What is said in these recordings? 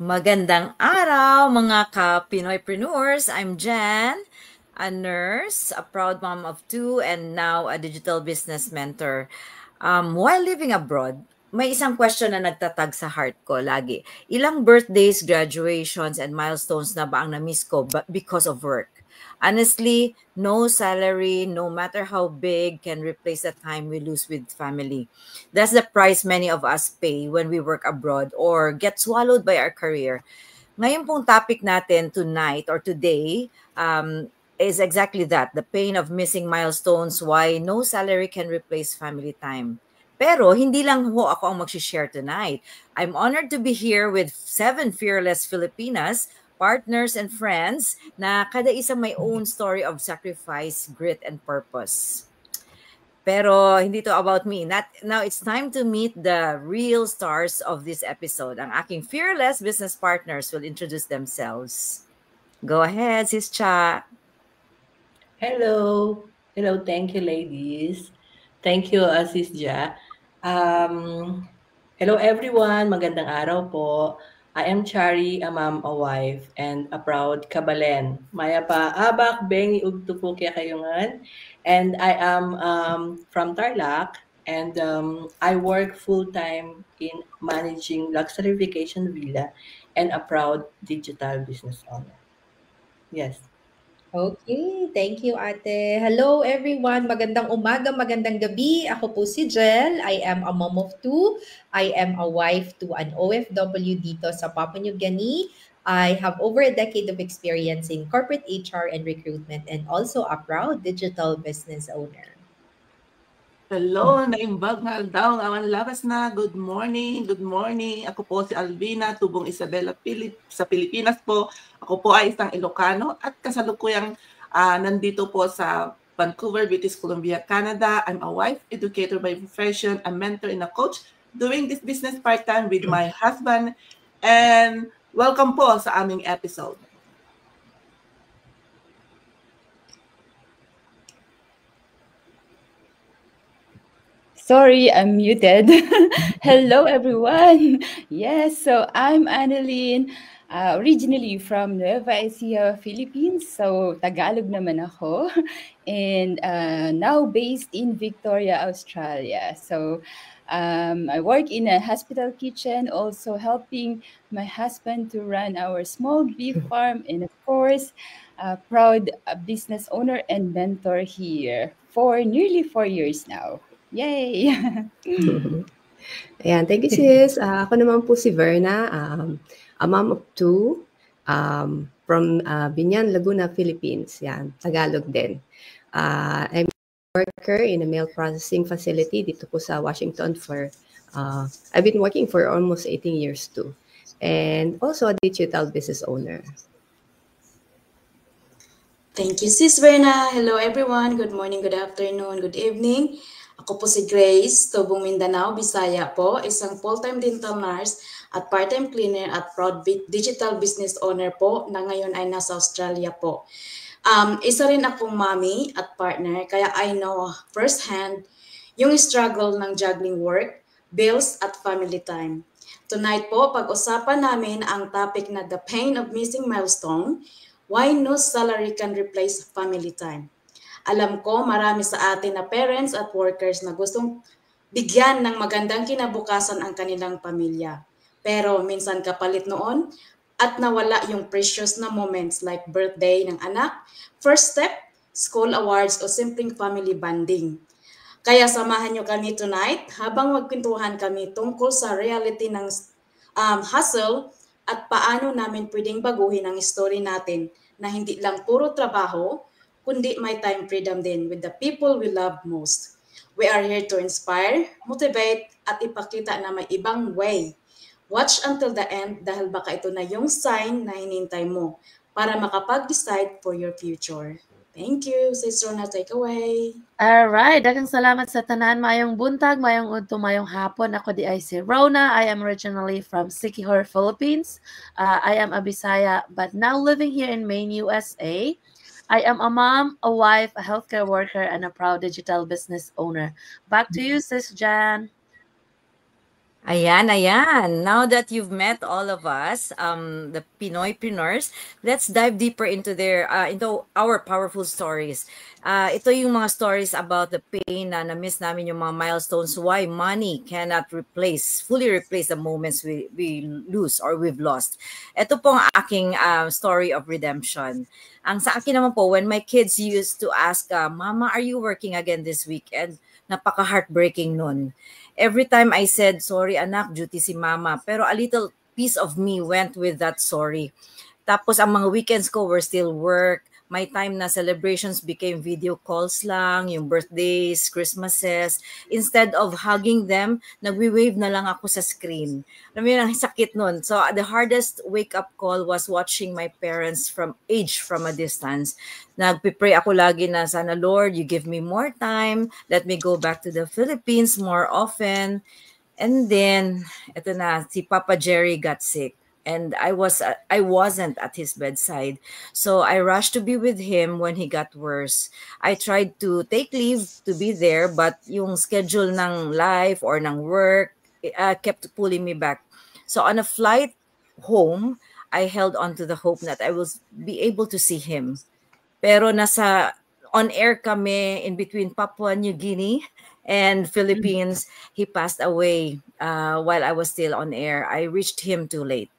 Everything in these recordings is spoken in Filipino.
Magandang araw mga ka-Pinoypreneurs! I'm Jan, a nurse, a proud mom of two, and now a digital business mentor. While living abroad, may isang question na nagtatag sa heart ko lagi. Ilang birthdays, graduations, and milestones na ba ang na-miss ko because of work? Honestly, no salary, no matter how big, can replace the time we lose with family. That's the price many of us pay when we work abroad or get swallowed by our career. Ngayon pong topic natin tonight or today is exactly that, the pain of missing milestones, why no salary can replace family time. Pero hindi lang ho ako ang mag-share tonight. I'm honored to be here with 7 fearless Filipinas, partners and friends na kada isa may own story of sacrifice, grit, and purpose. Pero hindi to about me. Now it's time to meet the real stars of this episode. Ang aking fearless business partners will introduce themselves. Go ahead, Sis Cha. Hello. Hello, thank you, ladies. Thank you, Sis Ja. Hello, everyone. Magandang araw po. I am Chari, a mom, a wife, and a proud kabalen. Maya pa abak, bengi ugto po kaya kayungan. And I am from Tarlac, and I work full-time in managing luxury vacation villa and a proud digital business owner. Yes. Okay, thank you ate. Hello everyone, magandang umaga, magandang gabi. Ako po si Jel. I am a mom of two. I am a wife to an OFW dito sa Papua New Guinea. I have over a decade of experience in corporate HR and recruitment and also a proud digital business owner. Hello, naimbag nga daw awan lakas na. Good morning, good morning. Ako po si Alvina, tubong Isabela sa Pilipinas po. Ako po ay isang Ilocano at kasalukuyang nandito po sa Vancouver, British Columbia, Canada. I'm a wife, educator by profession, a mentor and a coach, doing this business part-time with my husband. And welcome po sa aming episode. Sorry, I'm muted. Hello, everyone. Yes, so I'm Annalyn, originally from Nueva Ecija, Philippines. So Tagalog naman ako. And now based in Victoria, Australia. So I work in a hospital kitchen, also helping my husband to run our small beef farm. And of course, proud business owner and mentor here for nearly 4 years now. Yay! Ayan, thank you sis. Ako naman po si Verna, a mom of two from Binyan, Laguna, Philippines. Yan, Tagalog din. I'm a worker in a mail processing facility dito po sa Washington for, I've been working for almost 18 years too. And also a digital business owner. Thank you, Sis Verna. Hello, everyone. Good morning, good afternoon, good evening. Ako po si Grace, Tubong Mindanao, Bisaya po, isang full-time dental nurse at part-time cleaner at proud digital business owner po na ngayon ay nasa Australia po. Isa rin akong mommy at partner, kaya I know firsthand yung struggle ng juggling work, bills at family time. Tonight po, pag-usapan namin ang topic na the pain of missing milestone, why no salary can replace family time. Alam ko marami sa atin na parents at workers na gustong bigyan ng magandang kinabukasan ang kanilang pamilya. Pero minsan kapalit noon at nawala yung precious na moments like birthday ng anak, first step, school awards o simpleng family bonding. Kaya samahan nyo kami tonight habang magkwentuhan kami tungkol sa reality ng hustle at paano namin pwedeng baguhin ang story natin na hindi lang puro trabaho, kundi may time freedom din with the people we love most. We are here to inspire, motivate, at ipakita na may ibang way. Watch until the end dahil baka ito na yung sign na hinintay mo para makapag-decide for your future. Thank you. Sis Rona, take away. Alright, daghang salamat sa tanan. Mayong buntag, mayong udto, mayong hapon. Ako di ay si Rona. I am originally from Siquijor, Philippines. I am a Bisaya, but now living here in Maine, USA. I am a mom, a wife, a healthcare worker, and a proud digital business owner. Back to you, Sis Jan. Ayan. Now that you've met all of us, the Pinoypreneurs, let's dive deeper into our powerful stories. Ito yung mga stories about the pain na na-miss namin yung mga milestones, why money cannot fully replace the moments we lose or we've lost. Ito po ang aking story of redemption. Ang sa akin naman po, when my kids used to ask, Mama, are you working again this weekend? Napaka-heartbreaking nun. Every time I said, sorry anak, duty si mama. Pero a little piece of me went with that sorry. Tapos ang mga weekends ko were still work. My time na celebrations became video calls lang, yung birthdays, Christmases. Instead of hugging them, nagwi-wave na lang ako sa screen. Alam mo yun, ang sakit nun. So the hardest wake-up call was watching my parents from a distance. Nagpipray ako lagi na sana, Lord, you give me more time. Let me go back to the Philippines more often. And then, eto na, si Papa Jerry got sick. And I wasn't at his bedside. So I rushed to be with him when he got worse. I tried to take leave to be there, but yung schedule ng life or ng work kept pulling me back. So on a flight home, I held on to the hope that I will be able to see him. Pero on air kami in between Papua New Guinea and Philippines. He passed away while I was still on air. I reached him too late.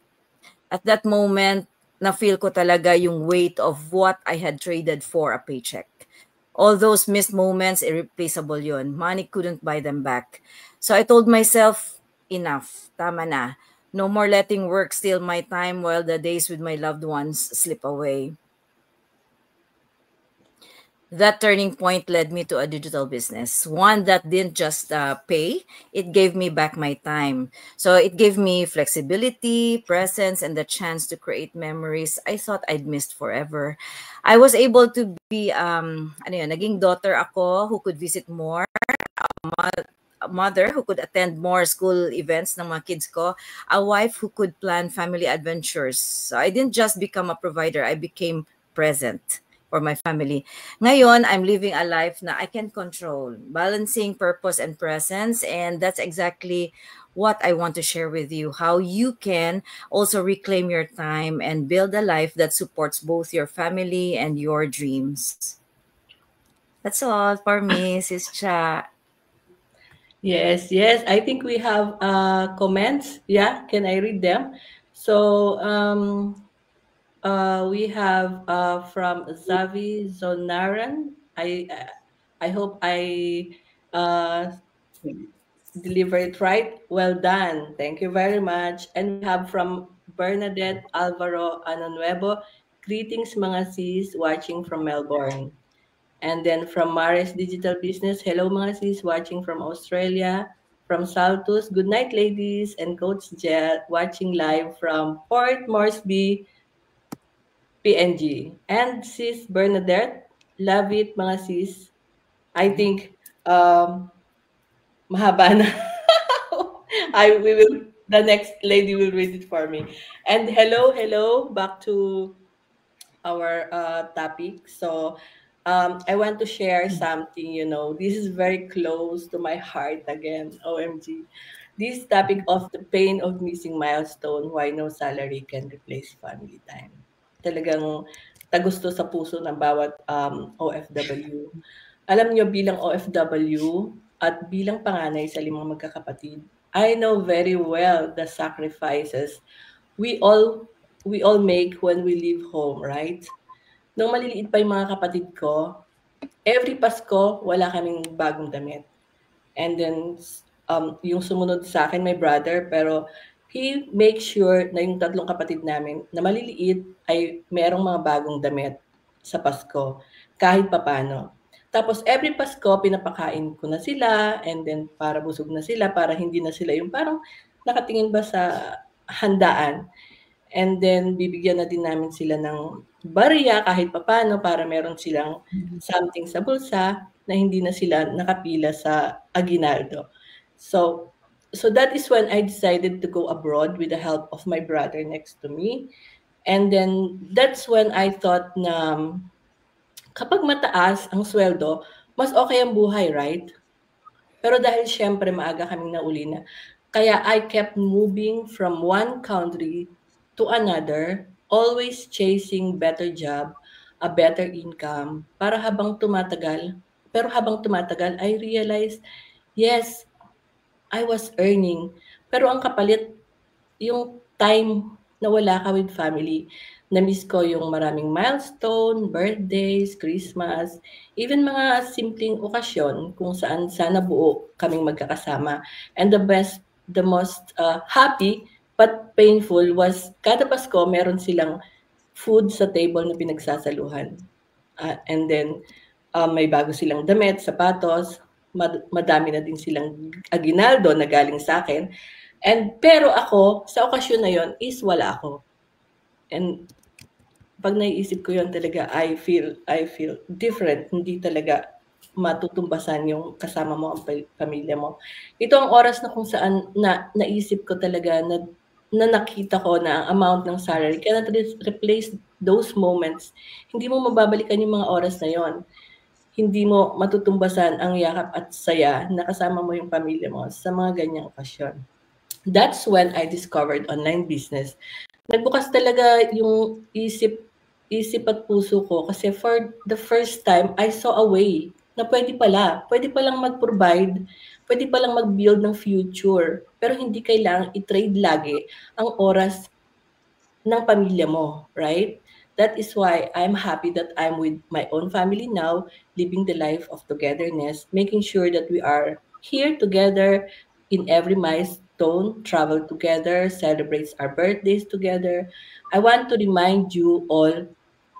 At that moment, na-feel ko talaga yung weight of what I had traded for a paycheck. All those missed moments, irreplaceable yun. Money couldn't buy them back. So I told myself, enough, tama na. No more letting work steal my time while the days with my loved ones slip away. That turning point led me to a digital business, one that didn't just pay, it gave me back my time. So it gave me flexibility, presence, and the chance to create memories I thought I'd missed forever. I was able to be, naging daughter ako who could visit more, a mother who could attend more school events ng mga kids ko, a wife who could plan family adventures. So I didn't just become a provider, I became present for my family. Ngayon, I'm living a life na I can control, balancing purpose and presence, and that's exactly what I want to share with you, how you can also reclaim your time and build a life that supports both your family and your dreams. That's all for me, Sis Cha. Yes. I think we have comments. Yeah, can I read them? So we have from Zavi Zonaran. I hope I deliver it right. Well done. Thank you very much. And we have from Bernadette Alvaro Anonuevo. Greetings mga sis watching from Melbourne. And then from Maris Digital Business. Hello mga sis watching from Australia. From Saltus. Good night ladies. And Coach Jel watching live from Port Moresby, PNG. And sis Bernadette. Love it mga sis. I think mahaba na. The next lady will read it for me. And hello, back to our topic. So I want to share something, this is very close to my heart again, OMG. This topic of the pain of missing milestone, why no salary can replace family time. Talagang tagusto sa puso ng bawat OFW. Alam nyo, bilang OFW at bilang panganay sa 5 magkakapatid, I know very well the sacrifices we all make when we leave home, right? Nung maliliit pa yung mga kapatid ko, every Pasko, wala kaming bagong damit. And then, yung sumunod sa akin, my brother, pero he makes sure na yung 3 kapatid namin na maliliit ay merong mga bagong damit sa Pasko, kahit papano. Tapos every Pasko, pinapakain ko na sila, and then para busog na sila, para hindi na sila yung parang nakatingin ba sa handaan. And then bibigyan na din namin sila ng barya kahit papano para meron silang something sa bulsa na hindi na sila nakapila sa aguinaldo. So that is when I decided to go abroad with the help of my brother next to me. And then that's when I thought na kapag mataas ang sweldo, mas okay ang buhay, right? Pero dahil syempre maaga kaming nauli na, Kaya I kept moving from one country to another, always chasing better job, a better income, pero habang tumatagal, I realized, yes, I was earning. Pero ang kapalit, yung time na wala ka with family. Na-miss ko yung maraming milestone, birthdays, Christmas, even mga simpleng okasyon kung saan sana buo kaming magkakasama. And the most happy but painful was kada Pasko meron silang food sa table na pinagsasaluhan. And then may bago silang damit, sapatos, madami na din silang aginaldo na galing sa akin. Pero ako, sa okasyon na yon is wala ako. And pag naiisip ko yon talaga, I feel different. Hindi talaga matutumbasan yung kasama mo ang pamilya mo. Ito ang oras na kung saan naisip ko talaga na nakita ko na ang amount ng salary cannot replace those moments. Hindi mo mababalikan yung mga oras na yon. Hindi mo matutumbasan ang yakap at saya na kasama mo yung pamilya mo sa mga ganyang okasyon. That's when I discovered online business. Nagbukas talaga yung isip at puso ko kasi for the first time, I saw a way na pwede palang mag-provide, pwede palang mag-build ng future, pero hindi kailangang i-trade lagi ang oras ng pamilya mo, right? That is why I'm happy that I'm with my own family now, living the life of togetherness, making sure that we are here together in every milestone, travel together, celebrates our birthdays together. I want to remind you all,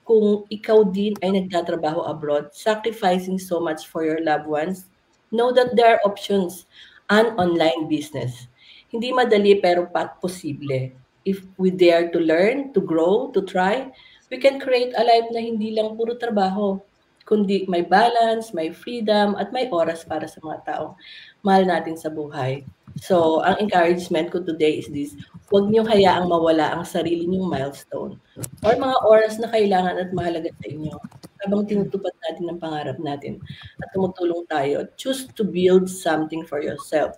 kung ikaw din ay nagtatrabaho abroad, sacrificing so much for your loved ones, know that there are options, an online business. Hindi madali pero posible. If we dare to learn, to grow, to try, we can create a life na hindi lang puro trabaho, kundi may balance, may freedom, at may oras para sa mga taong mahal natin sa buhay. So, ang encouragement ko today is this: huwag niyong hayaang mawala ang sarili niyong milestone or mga oras na kailangan at mahalaga sa inyo habang tinutupad natin ang pangarap natin at tumutulong tayo. Choose to build something for yourself,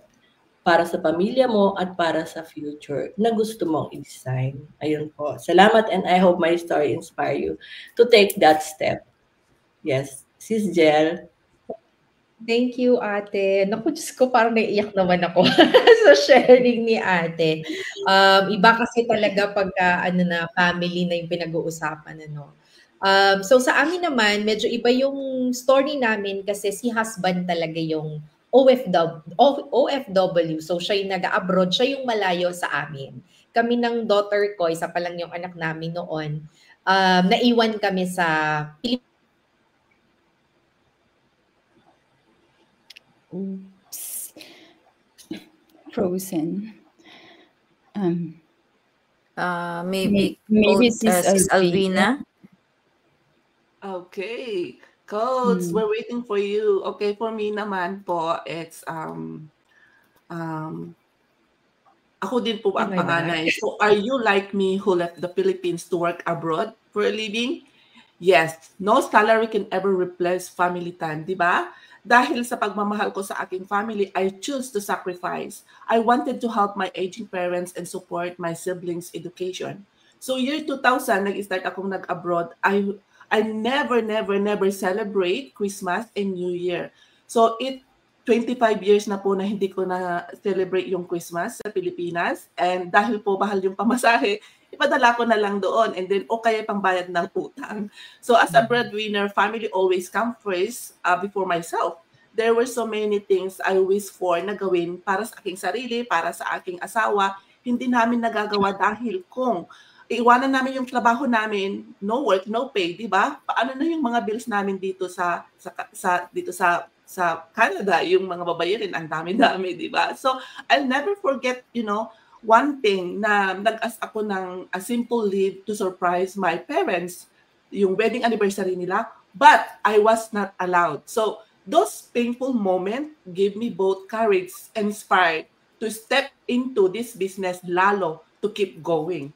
para sa pamilya mo at para sa future na gusto mong i-design. Ayun po. Salamat, and I hope my story inspire you to take that step. Yes. Sis Jel. Thank you, ate. Naku, Diyos ko, parang naiiyak naman ako sa sharing ni ate. Iba kasi talaga pagka family na yung pinag-uusapan. So sa amin naman, medyo iba yung story namin kasi si husband talaga yung OFW. So siya yung nag-abroad, siya yung malayo sa amin. Kami ng daughter ko, isa pa lang yung anak namin noon, naiwan kami sa Pilipinas. Oops. Frozen. Maybe Maybe Sis Alvina. Okay. Coach, we're waiting for you. Okay, for me naman po, it's ako din po ang panganay. So are you like me who left the Philippines to work abroad for a living? Yes, no salary can ever replace family time, di ba? Dahil sa pagmamahal ko sa aking family, I choose to sacrifice. I wanted to help my aging parents and support my siblings' education. So year 2000, nag-start akong nag-abroad. I never celebrate Christmas and New Year. So 25 years na po na hindi ko na celebrate yung Christmas sa Pilipinas. And dahil po bahal yung pamasahe, ipadala ko na lang doon. And then, kaya pangbayad ng utang. So as a breadwinner, family always come first before myself. There were so many things I wish for na gawin para sa aking sarili, para sa aking asawa. Hindi namin nagagawa dahil kung iwanan namin yung trabaho namin, no work, no pay, di ba? Paano na yung mga bills namin dito sa Canada, yung mga babayarin, ang dami-dami, di ba? So, I'll never forget, one thing na nag-ask ako ng a simple leave to surprise my parents, yung wedding anniversary nila, but I was not allowed. So, those painful moments gave me both courage and inspired to step into this business lalo to keep going.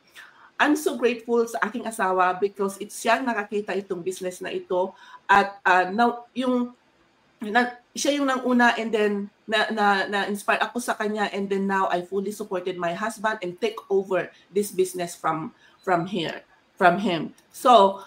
I'm so grateful sa aking asawa because it's siya nakakita itong business na ito at now yung siya yung nanguna, and then na-inspire ako sa kanya, and then now I fully supported my husband and take over this business from him. So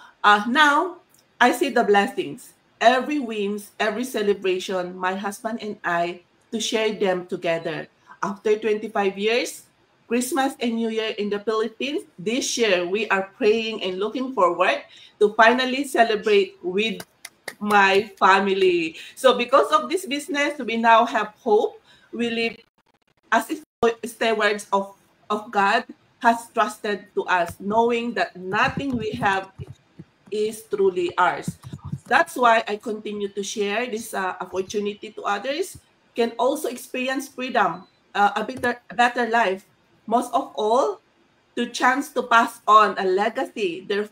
now I see the blessings, every wins, every celebration, my husband and I to share them together. After 25 years, Christmas and New Year in the Philippines, this year we are praying and looking forward to finally celebrate with my family. So because of this business, we now have hope. We live as stewards of God has trusted to us, knowing that nothing we have is truly ours. That's why I continue to share this opportunity to others, can also experience freedom, a better life. Most of all, to chance to pass on a legacy, their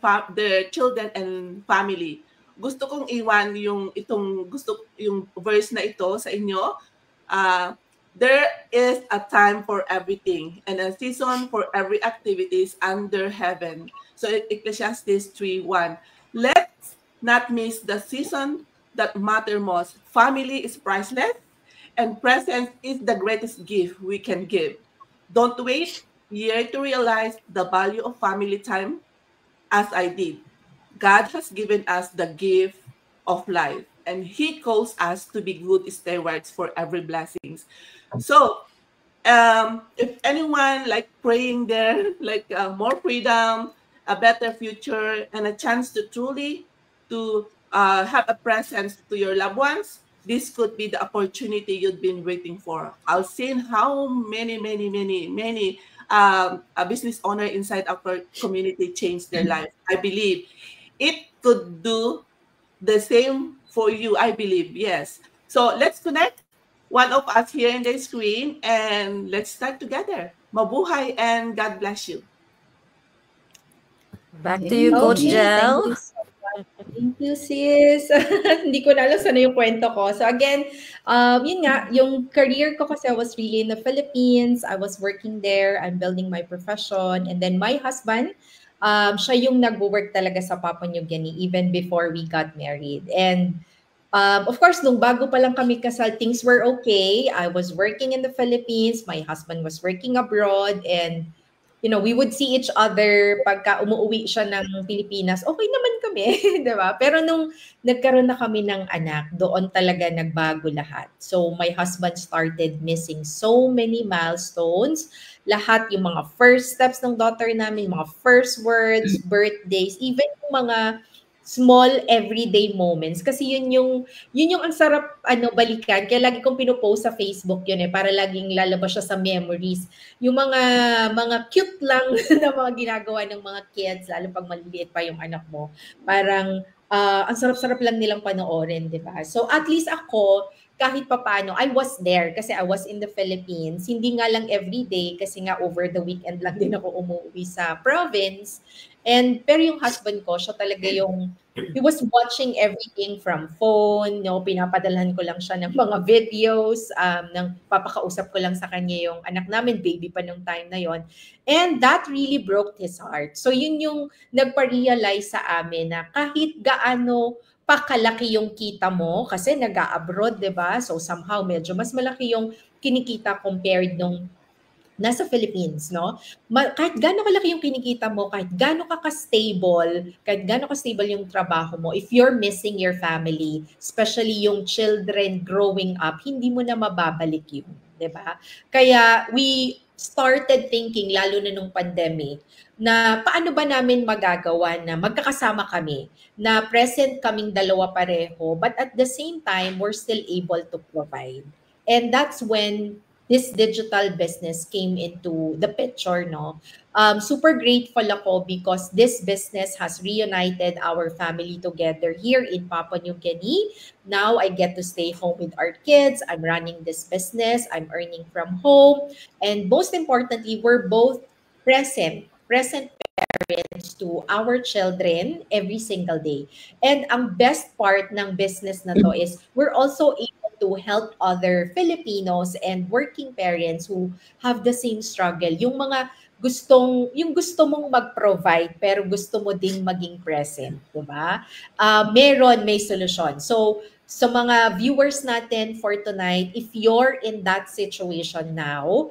children and family. Gusto kong iwan yung verse na ito sa inyo. There is a time for everything and a season for every activities under heaven. So Ecclesiastes 3:1. Let's not miss the season that matter most. Family is priceless, and presence is the greatest gift we can give. Don't wait year to realize the value of family time as I did. God has given us the gift of life, and He calls us to be good stewards for every blessings. So, if anyone like praying there, like more freedom, a better future, and a chance to truly to have a presence to your loved ones, this could be the opportunity you've been waiting for. I've seen how many a business owner inside our community change their life. I believe it could do the same for you. I believe, yes. So let's connect one of us here in the screen and let's start together. Mabuhay and God bless you. Back to you, Coach Okay, Jel. thank you so much. Thank you, sis. Hindi ko na alam sana yung kwento ko. So again, yun nga, yung career ko kasi I was really in the Philippines. I was working there. I'm building my profession. And then my husband, siya yung nag-work talaga sa Papua New Guinea even before we got married. And of course, nung bago pa lang kami kasal, things were okay. I was working in the Philippines. My husband was working abroad. And you know, we would see each other pagka umuwi siya ng Pilipinas, okay naman kami, di ba? Pero nung nagkaroon na kami ng anak, doon talaga nagbago lahat. So my husband started missing so many milestones. Lahat yung mga first steps ng daughter namin, mga first words, birthdays, even yung mga small everyday moments kasi yun yung ang sarap balikan, kaya lagi kong pinopost sa Facebook yun para laging lalabas siya sa memories, yung mga cute lang na mga ginagawa ng mga kids, lalo pag maliliit pa yung anak mo, parang ang sarap-sarap lang nilang panoorin, di ba? So at least ako kahit papano, I was there kasi I was in the Philippines. Hindi nga lang everyday kasi nga over the weekend lang din ako umuwi sa province. Pero yung husband ko, siya talaga he was watching everything from phone, pinapadalhan ko lang siya ng mga videos, papakausap ko lang sa kanya yung anak namin, baby pa nung time na yon. And that really broke his heart. So yun yung nagpa-realize sa amin na kahit gaano pakalaki yung kita mo kasi nag-a-abroad, 'di ba? So somehow medyo mas malaki yung kinikita compared nung nasa Philippines, no? Kahit gaano kalaki yung kinikita mo, kahit gaano ka-stable yung trabaho mo, if you're missing your family, especially yung children growing up, hindi mo na mababalik yun, 'di ba? Kaya we started thinking, lalo na nung pandemic, na paano ba namin magagawa na magkakasama kami, na present kaming dalawa pareho, but at the same time, we're still able to provide. And that's when this digital business came into the picture, no? Super grateful ako because this business has reunited our family together here in Papua New Guinea. Now I get to stay home with our kids. I'm running this business. I'm earning from home. And most importantly, we're both present parents to our children every single day. And ang best part ng business na to is we're also able to help other Filipinos and working parents who have the same struggle. Yung mga yung gusto mong mag-provide pero gusto mo ding maging present, 'di ba? May solusyon. So sa mga viewers natin for tonight, if you're in that situation now,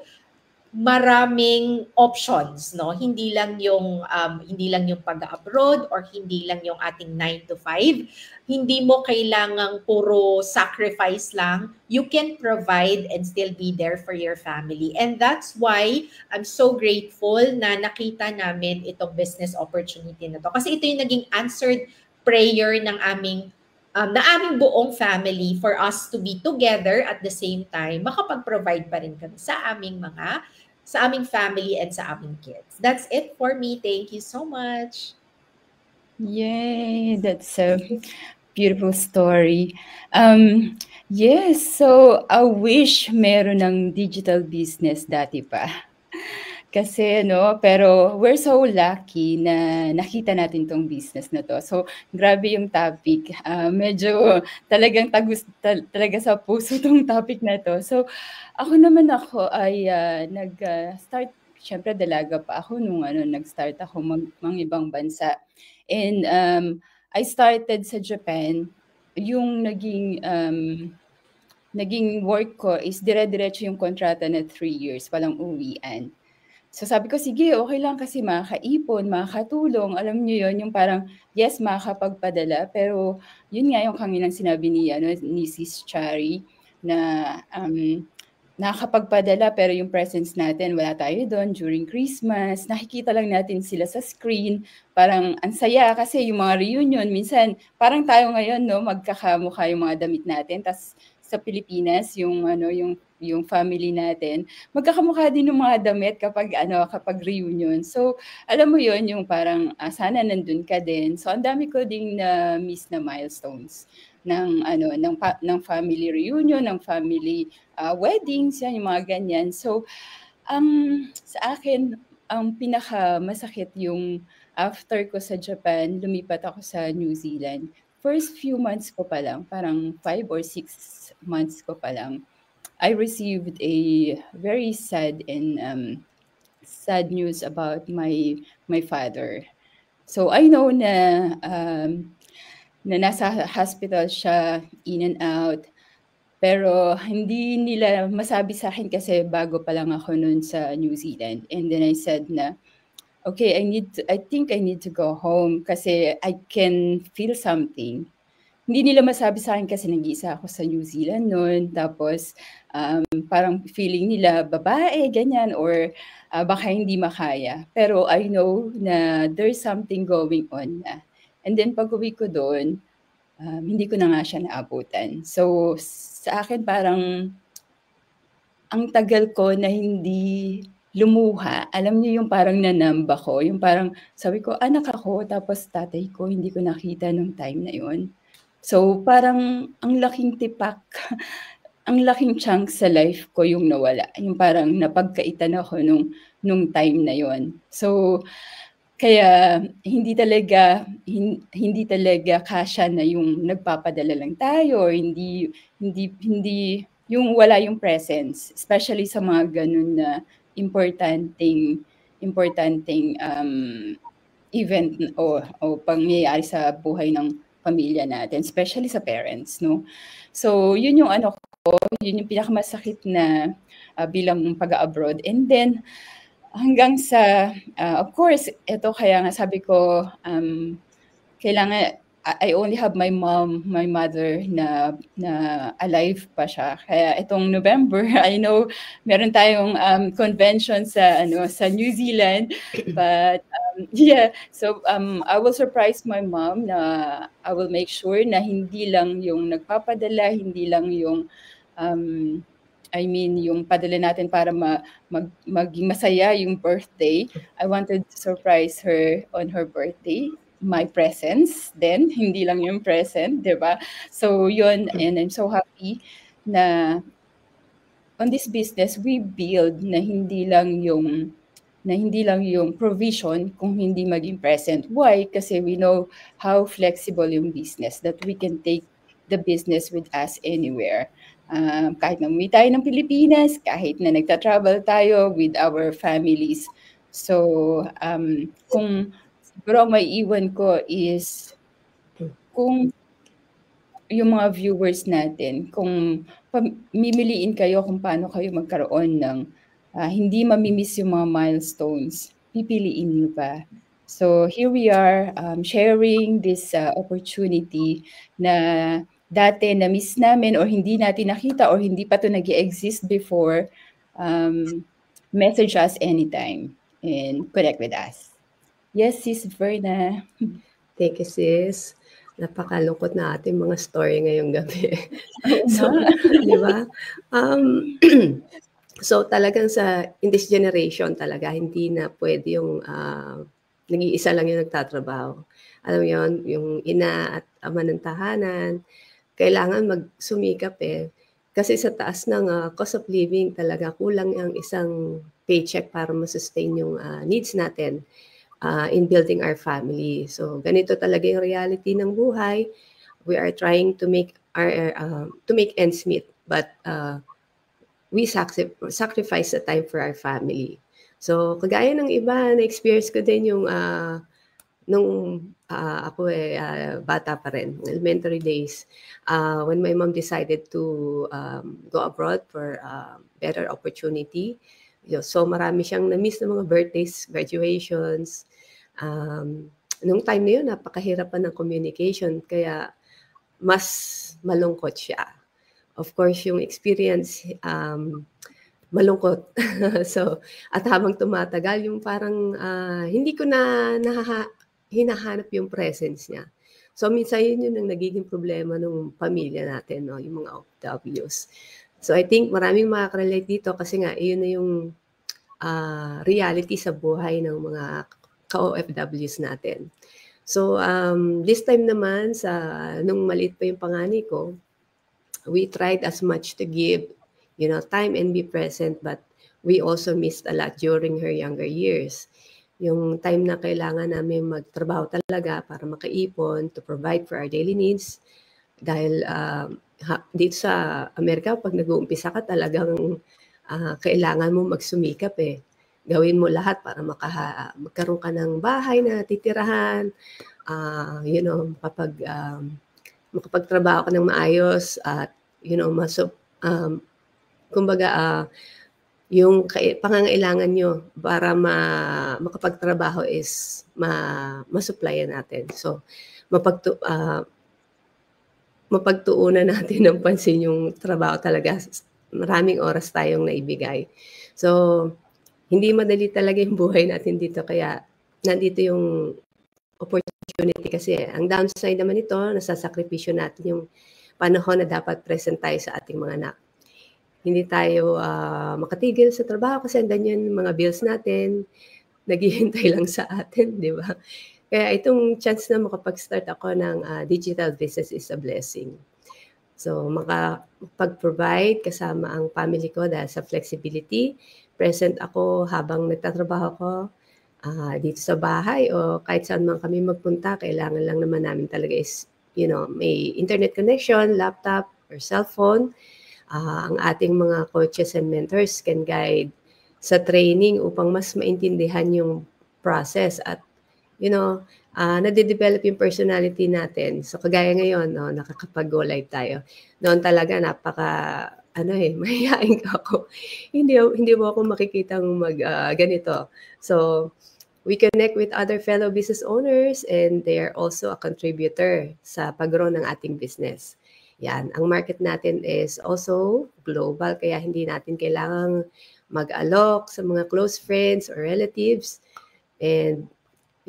maraming options, no? Hindi lang yung pag-abroad or hindi lang yung ating 9 to 5. Hindi mo kailangang puro sacrifice lang. You can provide and still be there for your family. And that's why I'm so grateful na nakita namin itong business opportunity na to. Kasi ito yung naging answered prayer ng aming buong family for us to be together at the same time, makapag-provide pa rin kami sa aming family and sa aming kids. That's it for me. Thank you so much. Yay, that's a beautiful story. Yes, so I wish meron ng digital business dati pa. Kasi pero we're so lucky na nakita natin tong business na to. So grabe yung topic. Medyo talagang talaga sa puso tong topic na to. So ako ay nag-start, syempre dalaga pa ako nung nag-start ako mang ibang bansa. And I started sa Japan. Yung naging work ko is dire-diretso yung kontrata na 3 years, walang uwian. So sabi ko, sige, okay lang kasi makakaipon, makakatulong. Alam niyo yun, yung parang, yes, makakapagpadala. Pero yun nga yung kanginang sinabi ni Sis Chari na nakakapagpadala pero yung presence natin, wala tayo doon during Christmas. Nakikita lang natin sila sa screen. Parang ang saya kasi yung mga reunion, minsan parang tayo ngayon, magkakamukha yung mga damit natin. Tas sa Pilipinas, yung family natin, magkakamukha din ng mga damit kapag reunion. So, alam mo yon yung parang sana nandun ka din. So, ang dami ko ding na miss na milestones ng family reunion, ng family weddings, yan yung mga ganyan. So, sa akin, ang pinakamasakit yung after ko sa Japan, lumipat ako sa New Zealand. First few months ko pa lang, parang 5 or 6 months ko pa lang, I received a very sad and sad news about my father. So I know na nasa hospital siya, in and out, pero hindi nila masabi sa akin kasi bago pa lang ako noon sa New Zealand. And then I said na, okay, I think I need to go home kasi I can feel something. Hindi nila masabi sa akin kasi nag-iisa ako sa New Zealand noon. Tapos parang feeling nila babae, ganyan, or baka hindi makaya. Pero I know na there's something going on na. And then pag-uwi ko doon, hindi ko na nga siya naabutan. So sa akin parang ang tagal ko na hindi lumuha. Alam niyo yung parang nanamba ko, yung parang sabi ko, anak ako, tapos tatay ko, hindi ko nakita nung time na yun. So parang ang laking tipak, ang laking chunk sa life ko yung nawala. Yung parang napagkaitan ako nung time na yun. So kaya hindi talaga kasya na yung nagpapadala lang tayo, hindi yung wala yung presence, especially sa mga ganun na importanteng event o pangyayari sa buhay ng pamilya natin, especially sa parents, no? So yun yung yun yung pinakamasakit na bilang pag-abroad. And then hanggang sa of course ito, kaya nga sabi ko kailangan I only have my mother na alive pa siya. Kaya itong November, I know meron tayong convention sa New Zealand, but yeah, so I will surprise my mom na I will make sure na hindi lang yung nagpapadala, hindi lang yung yung padala natin para maging masaya yung birthday. I wanted to surprise her on her birthday. My presence then, hindi lang yung present, di ba? So yun, and I'm so happy na on this business we build na hindi lang yung provision kung hindi maging present. Why? Kasi we know how flexible yung business, that we can take the business with us anywhere. Kahit na umuwi tayo ng Pilipinas, kahit na nagta-travel tayo with our families, So, kung siguro ang maiiwan ko is kung yung mga viewers natin, kung mimiliin kayo kung paano kayo magkaroon ng hindi mamimiss yung mga milestones, pipiliin niyo ba? So here we are sharing this opportunity na dati na-miss namin or hindi natin nakita or hindi pa to nag-exist before. Message us anytime and connect with us. Yes, Sis Verna. Thank you, sis. Napakalungkot na ating mga story ngayong gabi. So, di ba? So, talagang in this generation talaga, hindi na pwede yung nag-iisa lang yung nagtatrabaho. Alam mo yun, yung ina at ama ng tahanan, kailangan magsumikap Kasi sa taas ng cost of living talaga, kulang ang isang paycheck para ma-sustain yung needs natin in building our family. So, ganito talaga yung reality ng buhay. We are trying to make to make ends meet, but we sacrifice the time for our family. So, kagaya ng iba, na-experience ko din yung nung ako bata pa rin, elementary days, when my mom decided to go abroad for better opportunity. So marami siyang na-miss ng mga birthdays, graduations. Nung time na yun, napakahirapan ng communication, kaya mas malungkot siya. Of course, yung experience, malungkot. So, at habang tumatagal, yung parang hindi ko na hinahanap yung presence niya. So, minsan yun ang nagiging problema ng pamilya natin, no? Yung mga OFWs. So, I think maraming makaka-relate dito kasi nga, yun na yung reality sa buhay ng mga ka-OFWs natin. So, this time naman, nung maliit pa yung panganay ko, we tried as much to give, time and be present, but we also missed a lot during her younger years. Yung time na kailangan namin magtrabaho talaga para makaipon, to provide for our daily needs. Dahil dito sa Amerika, pag nag-uumpisa ka talagang kailangan mo magsumikap Gawin mo lahat para magkaroon ka ng bahay na titirahan, makapagtrabaho ka ng maayos at, kumbaga, yung pangangailangan nyo para makapagtrabaho is masupplyan natin. So, mapagtuunan natin ng pansin yung trabaho talaga. Maraming oras tayong naibigay. So, hindi madali talaga yung buhay natin dito. Kaya, nandito yung opportunity kasi. Ang downside naman ito, nasasakripisyo natin yung panahon na dapat present tayo sa ating mga anak. Hindi tayo makatigil sa trabaho kasi andyan yung mga bills natin, naghihintay lang sa atin, di ba? Kaya itong chance na makapag-start ako ng digital business is a blessing. So, makapag-provide kasama ang family ko dahil sa flexibility. Present ako habang nagtatrabaho ko dito sa bahay o kahit saan man kami magpunta, kailangan lang naman namin talaga is, may internet connection, laptop, or cellphone. Ang ating mga coaches and mentors can guide sa training upang mas maintindihan yung process at, nade-develop yung personality natin. So, kagaya ngayon, nakakapag-go live tayo. Noon talaga, mahihain ako. Hindi mo ako makikitang ganito. So, we connect with other fellow business owners and they are also a contributor sa pag-grow ng ating business. Yan, ang market natin is also global kaya hindi natin kailangang mag-alok sa mga close friends or relatives. And,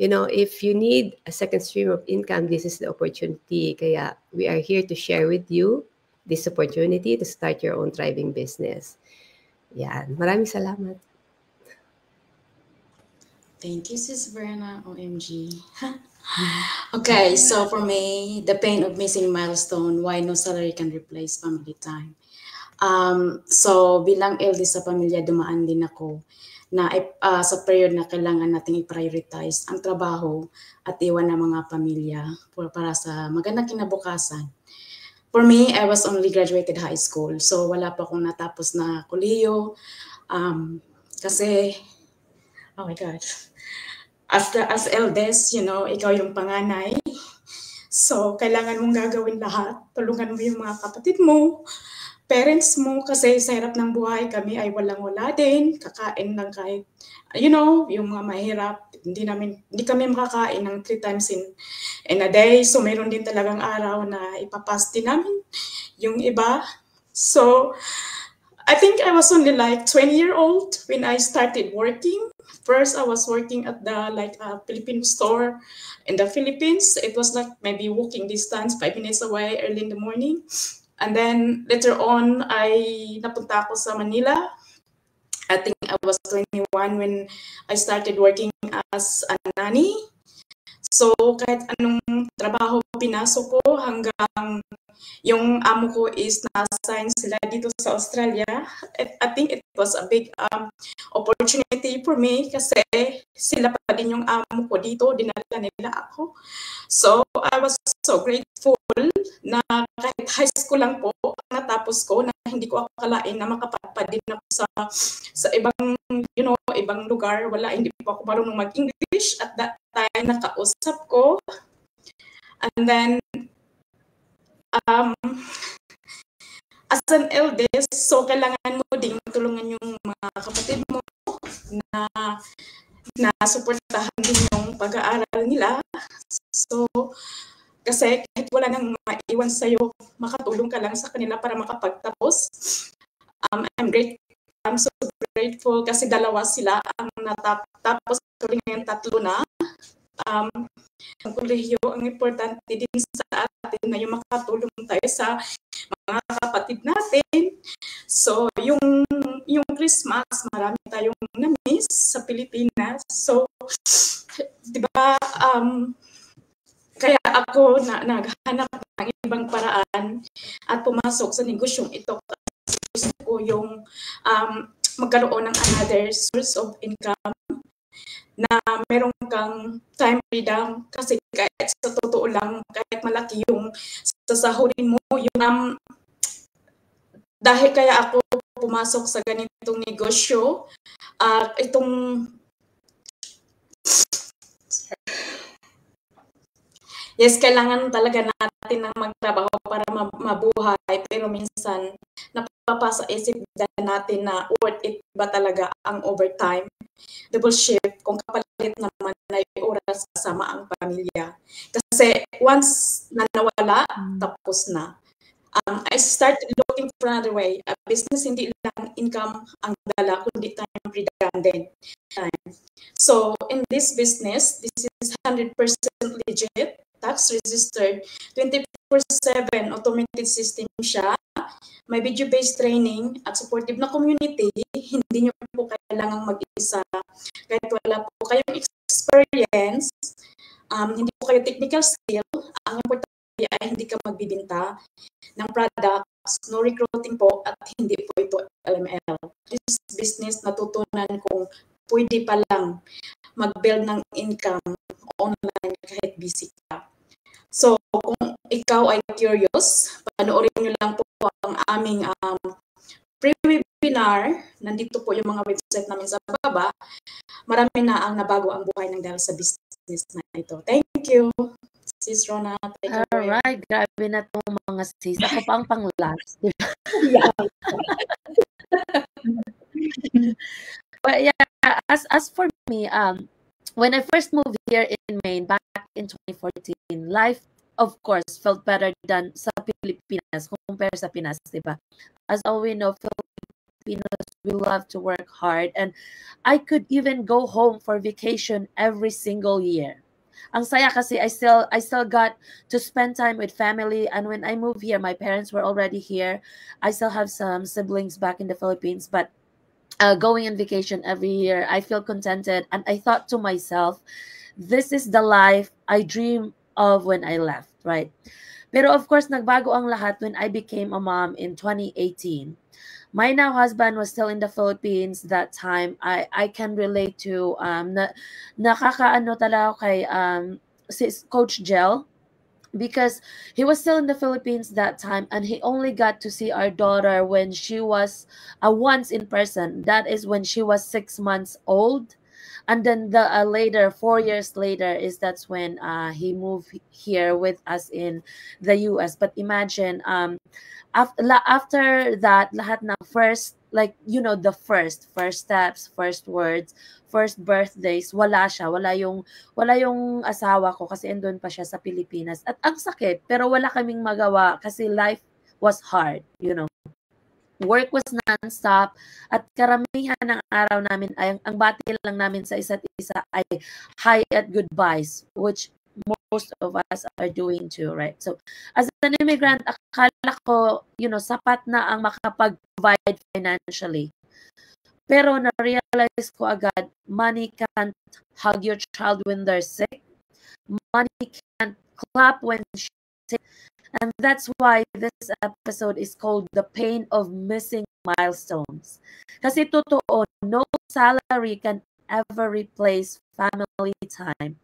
if you need a second stream of income, this is the opportunity. Kaya we are here to share with you this opportunity to start your own thriving business. Yan, maraming salamat. Thank you, Sis Verna, OMG. Okay, so for me, the pain of missing milestone, why no salary can replace family time. So bilang eldest sa pamilya, dumaan din ako na sa period na kailangan nating i-prioritize ang trabaho at iwan ng mga pamilya para sa magandang kinabukasan. For me, I was only graduated high school, so wala pa akong natapos na kolehiyo kasi Oh my God. As eldest, ikaw yung panganay. So, kailangan mong gagawin lahat. Tulungan mo yung mga kapatid mo, parents mo, kasi sa hirap ng buhay, kami ay walang-wala din. Kakain lang kahit, yung mga mahirap. Hindi kami makakain ng 3 times in a day. So, mayroon din talagang araw na ipapasti namin yung iba. So, I think I was only like 20-year-old when I started working. First, I was working at the Philippine store in the Philippines. It was like maybe walking distance, 5 minutes away, early in the morning. And then later on, napunta ako sa Manila. I think I was 21 when I started working as a nanny. So kahit anong trabaho pinasok ko, hanggang yung amo ko is na-assign sila dito sa Australia. I think it was a big opportunity for me kasi sila pa din yung amo ko dito, dinala nila ako. So I was so grateful na kahit high school lang po natapos ko, na hindi ko akalain na makapadpad din ako sa ibang ibang lugar. Hindi pa ako marunong mag-English at that time, nakausap ko. And then as an eldest, so kailangan mo ding tulungan yung mga kapatid mo na suportahan din yung pag-aaral nila. So kasi kahit wala nang maiwan sa'yo, makatulong ka lang sa kanila para makapagtapos. I'm so grateful kasi 2 sila ang natapos. Actually ngayon 3 na. Ang kolehiyo, ang importante din sa atin na yung makatulong tayo sa mga kapatid natin. So yung Christmas, marami tayong na-miss sa Pilipinas. So, di ba, kaya ako naghanap ng ibang paraan at pumasok sa negosyong ito. Gusto ko yung magkaroon ng another source of income na meron kang time freedom, kasi kahit sa totoo lang, kahit malaki yung sasahurin mo, yung dahil kaya ako pumasok sa ganitong negosyo, yes, kailangan talaga natin ng magtrabaho para mabuhay, pero minsan napapasa isip natin na worth it ba talaga ang overtime, double shift, kung kapalit naman ay oras kasama ang pamilya. Kasi once na nawala, tapos na. I started looking for another way. A business, hindi lang income ang dala, kundi time freedom din. So in this business, this is 100% legit, tax registered, 24/7 automated system siya. May video-based training at supportive na community. Hindi nyo po kailangang mag-isa. Kahit wala po kayong experience, hindi po kayo technical skill, ang importante ay hindi ka magbibinta ng products, no recruiting po, at hindi po ito LML. This business, natutunan kung pwede pa lang mag-build ng income online kahit busy ka. So, kung ikaw ay curious, panoorin nyo lang po ang aming pre-webinar. Nandito po yung mga website namin sa baba. Marami na ang nabago ang buhay ng dahil sa business na ito. Thank you, Sis Rona. Alright, grabe na itong mga sis. Ako pa ang pang-last. But yeah, as for me, when I first moved here in Maine back in 2014, life of course felt better than sa Pilipinas compared sa Pinas, diba? As all we know, Filipinos, we love to work hard, and I could even go home for vacation every single year. Ang saya kasi I still got to spend time with family, and when I moved here, my parents were already here. I still have some siblings back in the Philippines, but going on vacation every year, I feel contented, and I thought to myself, this is the life I dream of when I left, right? Pero of course, nagbago ang lahat when I became a mom in 2018. My now husband was still in the Philippines that time. I can relate to nakakaano talaga kay si Coach Jel, because he was still in the Philippines that time, and he only got to see our daughter when she was once in person. That is when she was 6 months old. And then the later, 4 years later, is that's when he moved here with us in the US. But imagine, after that, lahat ng first, like, the first steps, first words, first birthdays, wala siya. Wala yung asawa ko kasi andun pa siya sa Pilipinas. At ang sakit, pero wala kaming magawa kasi life was hard, Work was non-stop at karamihan ng araw namin ay ang bati lang namin sa isa't isa ay hi at goodbyes, which most of us are doing too, right? So, as an immigrant, akala ko, sapat na ang makapag-provide financially. Pero na-realize ko agad, money can't hug your child when they're sick. Money can't clap when she's sick. And that's why this episode is called The Pain of Missing Milestones. Kasi totoo, no salary can ever replace family time.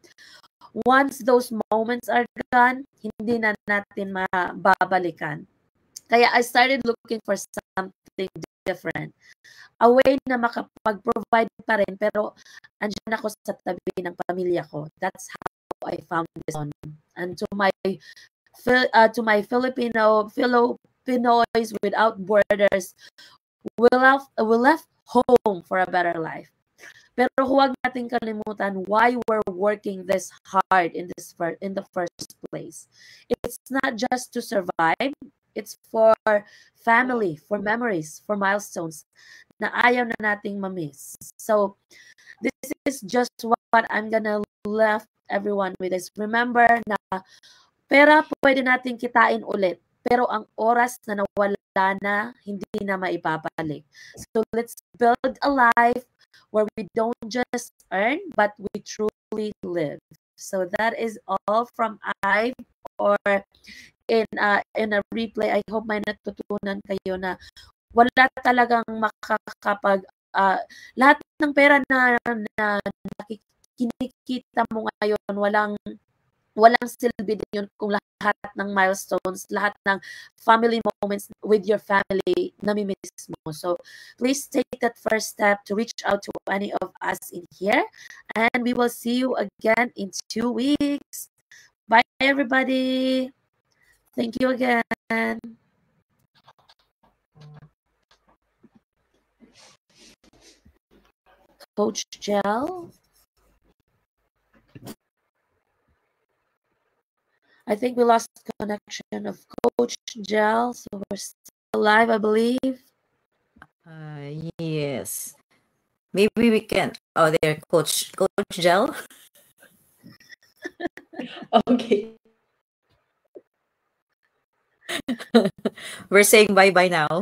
Once those moments are gone, hindi na natin mababalikan. Kaya I started looking for something different. A way na makapag-provide pa rin, pero andyan ako sa tabi ng pamilya ko. That's how I found this on. And to my Filipinos without borders, we left home for a better life. Pero huwag natin kalimutan why we're working this hard in the first place. It's not just to survive, it's for family, for memories, for milestones na ayaw na nating mamiss. So this is just what I'm gonna left everyone with is remember na pera pwede natin kitain ulit, pero ang oras na nawala na, hindi na maibabalik. So let's build a life where we don't just earn, but we truly live. So that is all from I, or in a replay. I hope may natutunan kayo na wala talagang makakapag lahat ng pera na kinikita mo ngayon, walang silbi din yun kung lahat ng milestones, lahat ng family moments with your family namimiss mo. So please take that first step to reach out to any of us in here, and we will see you again in 2 weeks. Bye everybody. Thank you again. Coach Jel. I think we lost connection of Coach Jel, so we're still alive, I believe. Yes. Maybe we can. Oh, there, Coach Jel. Okay. We're saying bye-bye now.